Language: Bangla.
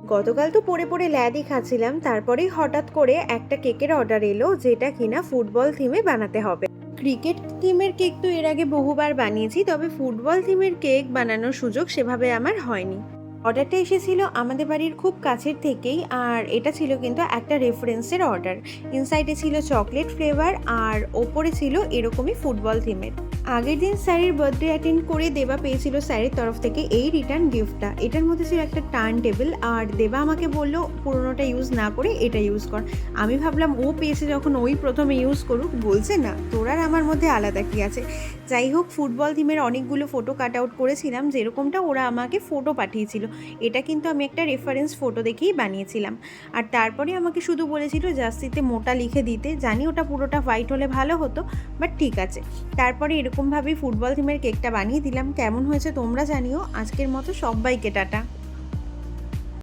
গতকাল তো পড়ে পড়ে ল্যাদই খাচ্ছিলাম, তারপরেই হঠাৎ করে একটা কেকের অর্ডার এলো, যেটা কিনা ফুটবল থিমে বানাতে হবে। ক্রিকেট থিমের কেক তো এর আগে বহুবার বানিয়েছি, তবে ফুটবল থিমের কেক বানানোর সুযোগ সেভাবে আমার হয়নি। অর্ডারটা এসেছিল আমাদের বাড়ির খুব কাছের থেকেই, আর এটা ছিল কিন্তু একটা রেফারেন্সের অর্ডার। ইনসাইডে ছিল চকলেট ফ্লেভার, আর ওপরে ছিল এরকমই ফুটবল থিমের। আগের দিন স্যারের বার্থডে অ্যাটেন্ড করে দেবা পেয়েছিল স্যারের তরফ থেকে এই রিটার্ন গিফটটা। এটার মধ্যে ছিল একটা টার্ন টেবিল, আর দেবা আমাকে বললো পুরোনোটা ইউজ না করে এটা ইউজ কর। আমি ভাবলাম ও পেয়েছে যখন ওই প্রথমে ইউজ করুক, বলছে না তোর আর আমার মধ্যে আলাদা কী আছে। যাই হোক, ফুটবল থিমের অনেকগুলো ফটো কাট আউট করেছিলাম, যেরকমটা ওরা আমাকে ফটো পাঠিয়েছিল। এটা কিন্তু আমি একটা রেফারেন্স ফটো দেখেই বানিয়েছিলাম। আর তারপরে আমাকে শুধু বলেছিল জার্সিতে মোটা লিখে দিতে। জানি ওটা পুরোটা হোয়াইট হলে ভালো হতো, বাট ঠিক আছে। তারপরে এরকমভাবেই ফুটবল থিমের কেকটা বানিয়ে দিলাম। কেমন হয়েছে তোমরা জানিও। আজকের মতো সবাইকে টাটা।